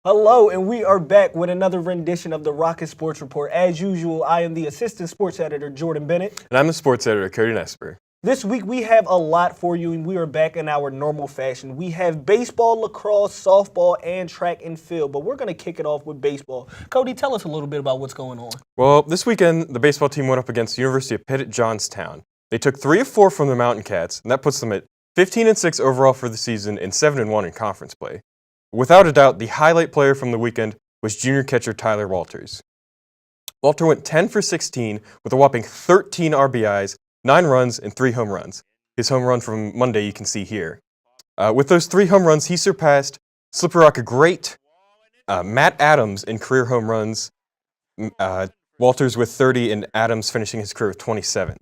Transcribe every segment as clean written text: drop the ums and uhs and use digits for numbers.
Hello, and we are back with another rendition of the Rocket Sports Report. As usual, I am the assistant sports editor, Jordyn Bennett. And I'm the sports editor, Cody Nespor. This week we have a lot for you, and we are back in our normal fashion. We have baseball, lacrosse, softball, and track and field, but we're going to kick it off with baseball. Cody, tell us a little bit about what's going on. Well, this weekend, the baseball team went up against the University of Pitt at Johnstown. They took 3 of 4 from the Mountain Cats, and that puts them at 15-6 overall for the season and 7-1 in conference play. Without a doubt, the highlight player from the weekend was junior catcher Tyler Walters. Walter went 10 for 16 with a whopping 13 RBIs, 9 runs, and 3 home runs. His home run from Monday you can see here. With those 3 home runs, he surpassed Slippery Rock great Matt Adams in career home runs. Walters with 30 and Adams finishing his career with 27.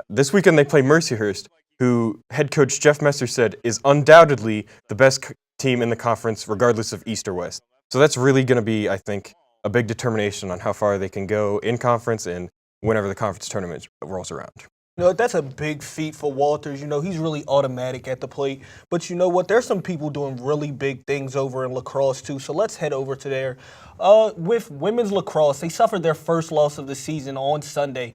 This weekend they play Mercyhurst, who head coach Jeff Messer said is undoubtedly the best team in the conference regardless of East or West. So that's really going to be, I think, a big determination on how far they can go in conference and whenever the conference tournament rolls around. You know, that's a big feat for Walters. You know, he's really automatic at the plate. But you know what? There's some people doing really big things over in lacrosse, too. So let's head over to there. With women's lacrosse, they suffered their first loss of the season on Sunday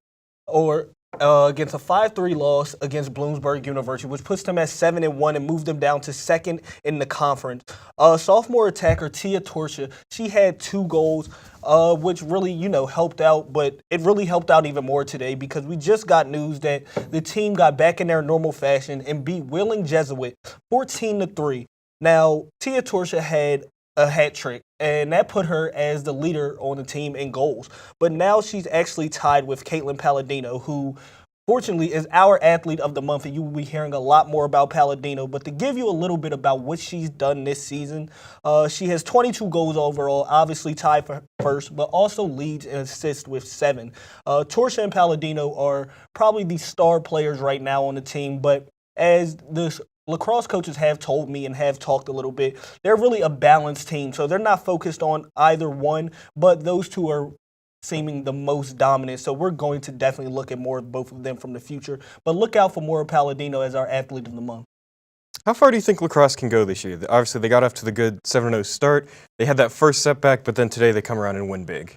against a 5-3 loss against Bloomsburg University, which puts them at 7-1 and moved them down to second in the conference. Sophomore attacker Tia Torsia, she had 2 goals, which really, helped out. But it really helped out even more today because we just got news that the team got back in their normal fashion and beat Wheeling Jesuit 14-3. Now, Tia Torsia had a hat trick, and that put her as the leader on the team in goals. But now she's actually tied with Caitlin Palladino, who fortunately is our athlete of the month, and you will be hearing a lot more about Palladino. But to give you a little bit about what she's done this season, she has 22 goals overall, obviously tied for first, but also leads and assists with 7. Torsia and Palladino are probably the star players right now on the team, but as the lacrosse coaches have told me and have talked a little bit, they're really a balanced team. So they're not focused on either one, but those two are seeming the most dominant. So we're going to definitely look at more of both of them from the future. But look out for more Palladino as our athlete of the month. How far do you think lacrosse can go this year? Obviously, they got off to the good 7-0 start. They had that first setback, but then today they come around and win big.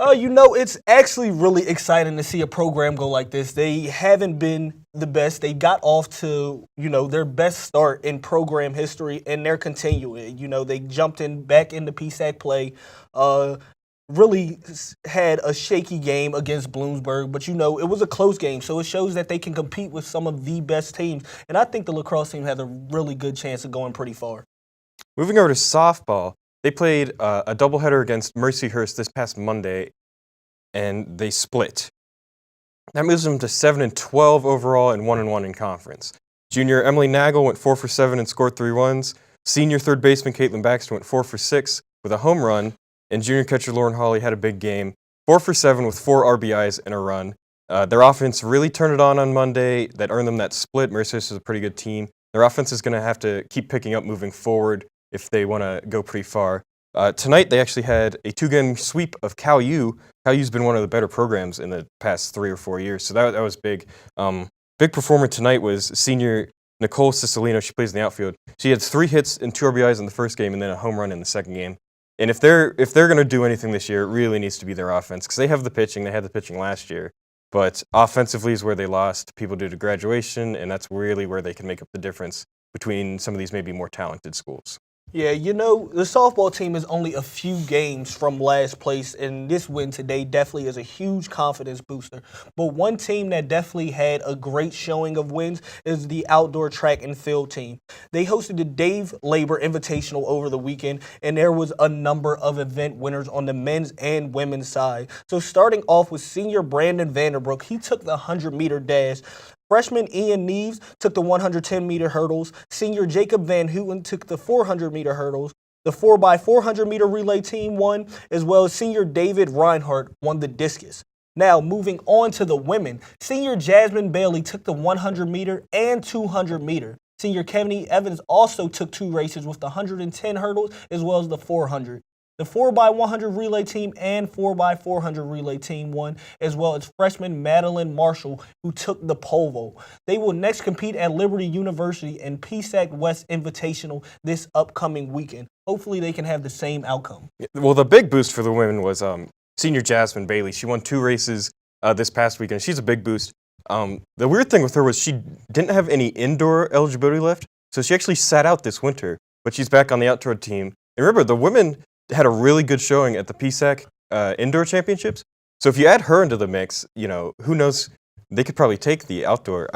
It's actually really exciting to see a program go like this. They haven't been the best. They got off to, their best start in program history, and they're continuing. They jumped back into PSAC play, really had a shaky game against Bloomsburg, but, it was a close game, so it shows that they can compete with some of the best teams, and I think the lacrosse team has a really good chance of going pretty far. Moving over to softball, they played a doubleheader against Mercyhurst this past Monday, and they split. That moves them to 7-12 overall and 1-1 in conference. Junior Emily Nagel went 4 for 7 and scored 3 runs. Senior third baseman Caitlin Baxter went 4 for 6 with a home run, and junior catcher Lauren Hawley had a big game, 4 for 7 with 4 RBIs and a run. Their offense really turned it on Monday. That earned them that split. Mercyhurst is a pretty good team. Their offense is going to have to keep picking up moving forward if they want to go pretty far. Tonight, they actually had a 2-game sweep of CalU. CalU's been one of the better programs in the past 3 or 4 years, so that was big. Big performer tonight was senior Nicole Cicilino. She plays in the outfield. She had 3 hits and 2 RBIs in the first game and then a home run in the second game. And if they're going to do anything this year, it really needs to be their offense because they have the pitching. They had the pitching last year. But offensively is where they lost people due to graduation, and that's really where they can make up the difference between some of these maybe more talented schools. Yeah, the softball team is only a few games from last place, and this win today definitely is a huge confidence booster. But one team that definitely had a great showing of wins is the outdoor track and field team. They hosted the Dave Labor Invitational over the weekend, and there was a number of event winners on the men's and women's side. So starting off with senior Brandon Vanderbrook, he took the 100-meter dash. Freshman Ian Neves took the 110-meter hurdles. Senior Jacob Van Houten took the 400-meter hurdles. The 4x400-meter relay team won, as well as senior David Reinhardt won the discus. Now, moving on to the women, senior Jasmine Bailey took the 100-meter and 200-meter. Senior Kevin Evans also took 2 races with the 110 hurdles as well as the 400. The 4x100 relay team and 4x400 relay team won, as well as freshman Madeline Marshall, who took the pole vault. They will next compete at Liberty University in PSAC West Invitational this upcoming weekend. Hopefully they can have the same outcome. Well, the big boost for the women was senior Jasmine Bailey. She won 2 races this past weekend. She's a big boost. The weird thing with her was she didn't have any indoor eligibility left, so she actually sat out this winter, but she's back on the outdoor team. And remember, the women had a really good showing at the PSAC indoor championships. So if you add her into the mix, you know, who knows, they could probably take the outdoor.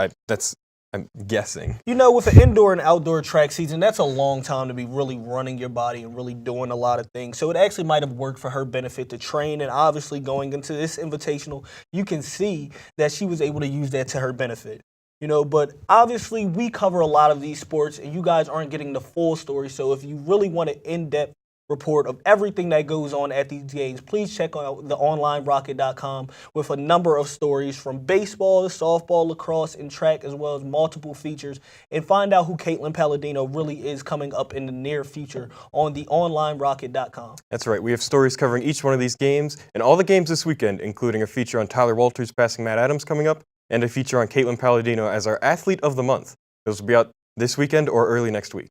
I'm guessing. You know, with an indoor and outdoor track season, that's a long time to be really running your body and really doing a lot of things. So it actually might have worked for her benefit to train, and obviously going into this invitational, you can see that she was able to use that to her benefit. You know, but obviously we cover a lot of these sports and you guys aren't getting the full story. So if you really want an in-depth report of everything that goes on at these games, please check out the onlinerocket.com with a number of stories from baseball to softball, lacrosse, and track, as well as multiple features, and find out who Caitlin Palladino really is coming up in the near future on the onlinerocket.com. That's right. We have stories covering each one of these games and all the games this weekend, including a feature on Tyler Walters passing Matt Adams coming up, and a feature on Caitlin Palladino as our Athlete of the Month. Those will be out this weekend or early next week.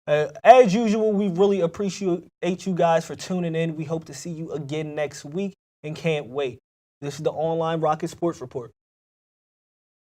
As usual, we really appreciate you guys for tuning in. We hope to see you again next week and can't wait. This is the Online Rocket Sports Report.